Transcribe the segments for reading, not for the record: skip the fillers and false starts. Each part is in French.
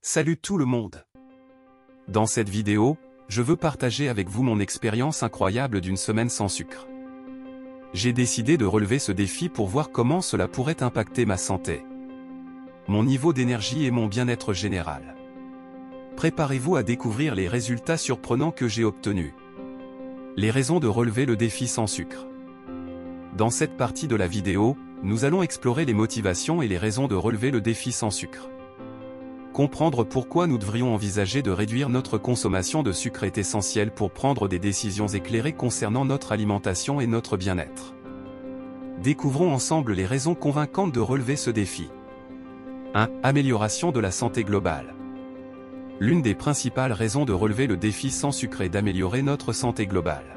Salut tout le monde! Dans cette vidéo, je veux partager avec vous mon expérience incroyable d'une semaine sans sucre. J'ai décidé de relever ce défi pour voir comment cela pourrait impacter ma santé, mon niveau d'énergie et mon bien-être général. Préparez-vous à découvrir les résultats surprenants que j'ai obtenus. Les raisons de relever le défi sans sucre. Dans cette partie de la vidéo, nous allons explorer les motivations et les raisons de relever le défi sans sucre. Comprendre pourquoi nous devrions envisager de réduire notre consommation de sucre est essentiel pour prendre des décisions éclairées concernant notre alimentation et notre bien-être. Découvrons ensemble les raisons convaincantes de relever ce défi. 1. Amélioration de la santé globale. L'une des principales raisons de relever le défi sans sucre est d'améliorer notre santé globale.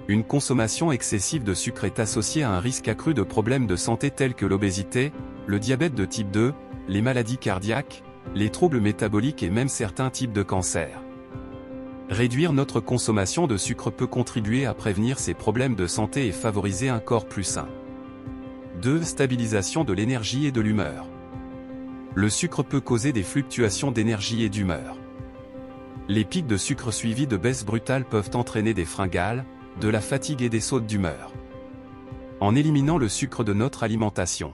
Une consommation excessive de sucre est associée à un risque accru de problèmes de santé tels que l'obésité, le diabète de type 2, les maladies cardiaques, les troubles métaboliques et même certains types de cancers. Réduire notre consommation de sucre peut contribuer à prévenir ces problèmes de santé et favoriser un corps plus sain. 2. Stabilisation de l'énergie et de l'humeur. Le sucre peut causer des fluctuations d'énergie et d'humeur. Les pics de sucre suivis de baisses brutales peuvent entraîner des fringales, de la fatigue et des sautes d'humeur. En éliminant le sucre de notre alimentation,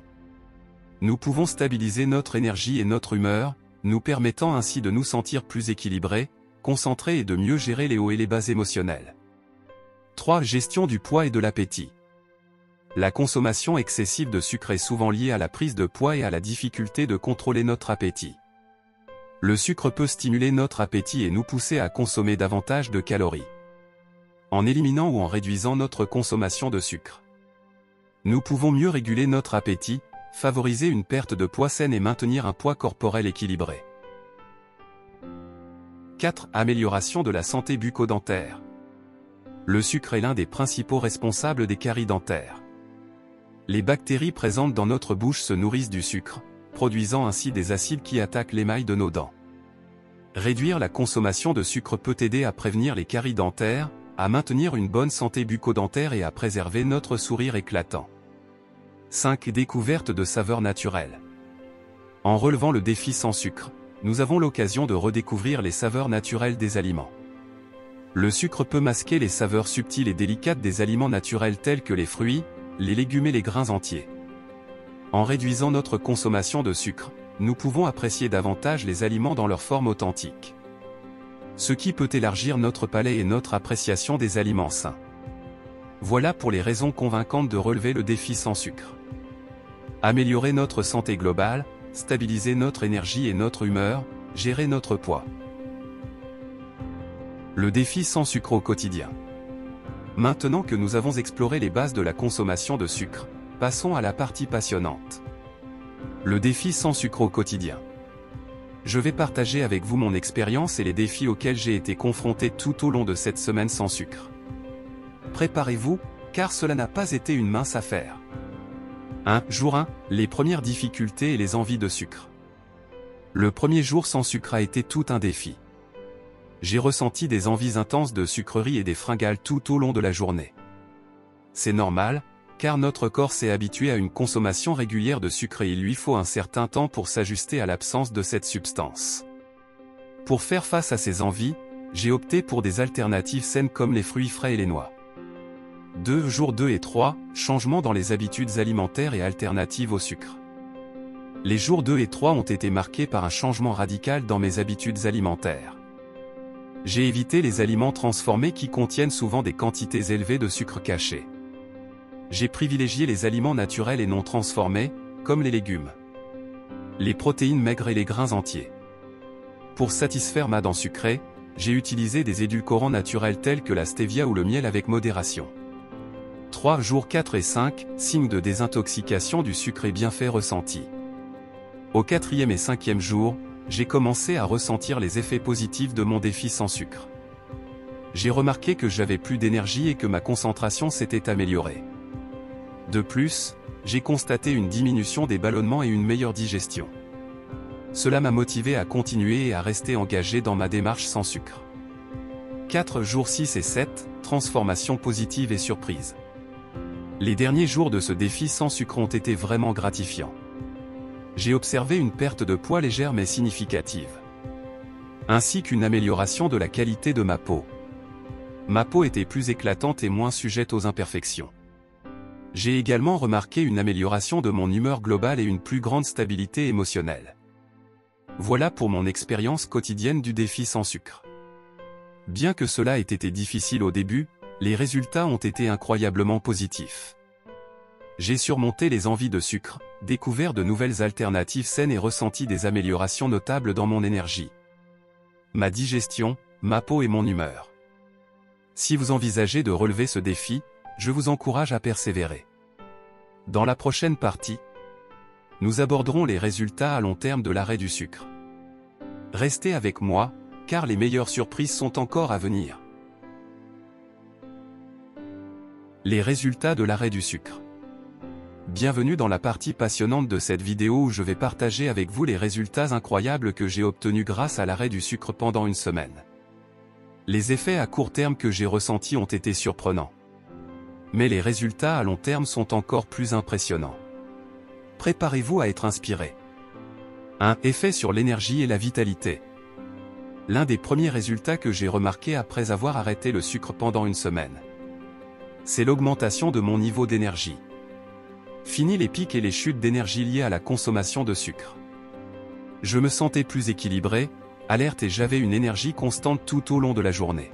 nous pouvons stabiliser notre énergie et notre humeur, nous permettant ainsi de nous sentir plus équilibrés, concentrés et de mieux gérer les hauts et les bas émotionnels. 3. Gestion du poids et de l'appétit. La consommation excessive de sucre est souvent liée à la prise de poids et à la difficulté de contrôler notre appétit. Le sucre peut stimuler notre appétit et nous pousser à consommer davantage de calories. En éliminant ou en réduisant notre consommation de sucre, nous pouvons mieux réguler notre appétit, favoriser une perte de poids saine et maintenir un poids corporel équilibré. 4. Amélioration de la santé bucco-dentaire. Le sucre est l'un des principaux responsables des caries dentaires. Les bactéries présentes dans notre bouche se nourrissent du sucre, produisant ainsi des acides qui attaquent l'émail de nos dents. Réduire la consommation de sucre peut aider à prévenir les caries dentaires, à maintenir une bonne santé bucco-dentaire et à préserver notre sourire éclatant. 5. Découverte de saveurs naturelles. En relevant le défi sans sucre, nous avons l'occasion de redécouvrir les saveurs naturelles des aliments. Le sucre peut masquer les saveurs subtiles et délicates des aliments naturels tels que les fruits, les légumes et les grains entiers. En réduisant notre consommation de sucre, nous pouvons apprécier davantage les aliments dans leur forme authentique, ce qui peut élargir notre palais et notre appréciation des aliments sains. Voilà pour les raisons convaincantes de relever le défi sans sucre. Améliorer notre santé globale, stabiliser notre énergie et notre humeur, gérer notre poids. Le défi sans sucre au quotidien. Maintenant que nous avons exploré les bases de la consommation de sucre, passons à la partie passionnante. Le défi sans sucre au quotidien. Je vais partager avec vous mon expérience et les défis auxquels j'ai été confronté tout au long de cette semaine sans sucre. Préparez-vous, car cela n'a pas été une mince affaire. 1. Jour 1. Les premières difficultés et les envies de sucre. Le premier jour sans sucre a été tout un défi. J'ai ressenti des envies intenses de sucreries et des fringales tout au long de la journée. C'est normal, car notre corps s'est habitué à une consommation régulière de sucre et il lui faut un certain temps pour s'ajuster à l'absence de cette substance. Pour faire face à ces envies, j'ai opté pour des alternatives saines comme les fruits frais et les noix. 2. Jours 2 et 3. Changements dans les habitudes alimentaires et alternatives au sucre. Les jours 2 et 3 ont été marqués par un changement radical dans mes habitudes alimentaires. J'ai évité les aliments transformés qui contiennent souvent des quantités élevées de sucre caché. J'ai privilégié les aliments naturels et non transformés, comme les légumes, les protéines maigres et les grains entiers. Pour satisfaire ma dent sucrée, j'ai utilisé des édulcorants naturels tels que la stevia ou le miel avec modération. 3. Jours 4 et 5. Signes de désintoxication du sucre et bienfaits ressentis. Au 4e et 5e jour, j'ai commencé à ressentir les effets positifs de mon défi sans sucre. J'ai remarqué que j'avais plus d'énergie et que ma concentration s'était améliorée. De plus, j'ai constaté une diminution des ballonnements et une meilleure digestion. Cela m'a motivé à continuer et à rester engagé dans ma démarche sans sucre. 4. Jours 6 et 7. Transformation positive et surprise. Les derniers jours de ce défi sans sucre ont été vraiment gratifiants. J'ai observé une perte de poids légère mais significative, ainsi qu'une amélioration de la qualité de ma peau. Ma peau était plus éclatante et moins sujette aux imperfections. J'ai également remarqué une amélioration de mon humeur globale et une plus grande stabilité émotionnelle. Voilà pour mon expérience quotidienne du défi sans sucre. Bien que cela ait été difficile au début, les résultats ont été incroyablement positifs. J'ai surmonté les envies de sucre, découvert de nouvelles alternatives saines et ressenti des améliorations notables dans mon énergie, ma digestion, ma peau et mon humeur. Si vous envisagez de relever ce défi, je vous encourage à persévérer. Dans la prochaine partie, nous aborderons les résultats à long terme de l'arrêt du sucre. Restez avec moi, car les meilleures surprises sont encore à venir. Les résultats de l'arrêt du sucre. Bienvenue dans la partie passionnante de cette vidéo où je vais partager avec vous les résultats incroyables que j'ai obtenus grâce à l'arrêt du sucre pendant une semaine. Les effets à court terme que j'ai ressentis ont été surprenants. Mais les résultats à long terme sont encore plus impressionnants. Préparez-vous à être inspiré. 1. Effet sur l'énergie et la vitalité. L'un des premiers résultats que j'ai remarqué après avoir arrêté le sucre pendant une semaine, c'est l'augmentation de mon niveau d'énergie. Fini les pics et les chutes d'énergie liées à la consommation de sucre. Je me sentais plus équilibré, alerte et j'avais une énergie constante tout au long de la journée.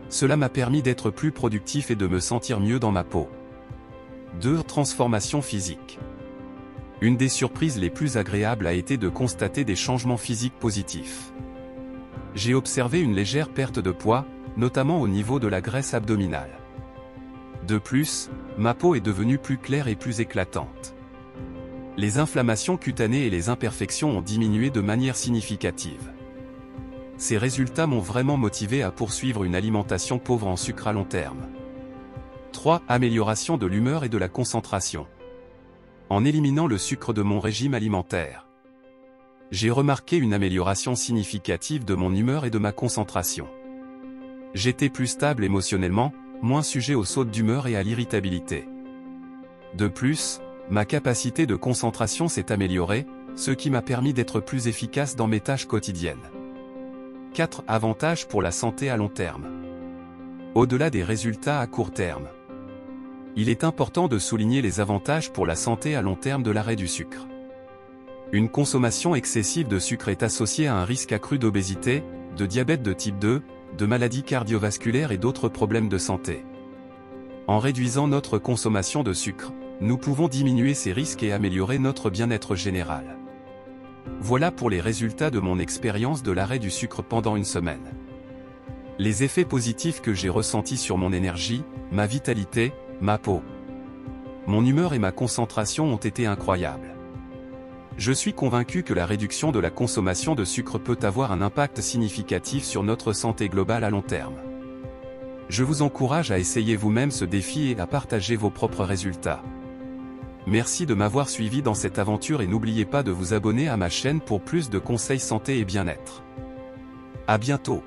Cela m'a permis d'être plus productif et de me sentir mieux dans ma peau. 2. Transformation physique. Une des surprises les plus agréables a été de constater des changements physiques positifs. J'ai observé une légère perte de poids, notamment au niveau de la graisse abdominale. De plus, ma peau est devenue plus claire et plus éclatante. Les inflammations cutanées et les imperfections ont diminué de manière significative. Ces résultats m'ont vraiment motivé à poursuivre une alimentation pauvre en sucre à long terme. 3. Amélioration de l'humeur et de la concentration. En éliminant le sucre de mon régime alimentaire, j'ai remarqué une amélioration significative de mon humeur et de ma concentration. J'étais plus stable émotionnellement, moins sujet aux sautes d'humeur et à l'irritabilité. De plus, ma capacité de concentration s'est améliorée, ce qui m'a permis d'être plus efficace dans mes tâches quotidiennes. 4. Avantages pour la santé à long terme. Au-delà des résultats à court terme, il est important de souligner les avantages pour la santé à long terme de l'arrêt du sucre. Une consommation excessive de sucre est associée à un risque accru d'obésité, de diabète de type 2, de maladies cardiovasculaires et d'autres problèmes de santé. En réduisant notre consommation de sucre, nous pouvons diminuer ces risques et améliorer notre bien-être général. Voilà pour les résultats de mon expérience de l'arrêt du sucre pendant une semaine. Les effets positifs que j'ai ressentis sur mon énergie, ma vitalité, ma peau, mon humeur et ma concentration ont été incroyables. Je suis convaincu que la réduction de la consommation de sucre peut avoir un impact significatif sur notre santé globale à long terme. Je vous encourage à essayer vous-même ce défi et à partager vos propres résultats. Merci de m'avoir suivi dans cette aventure et n'oubliez pas de vous abonner à ma chaîne pour plus de conseils santé et bien-être. À bientôt.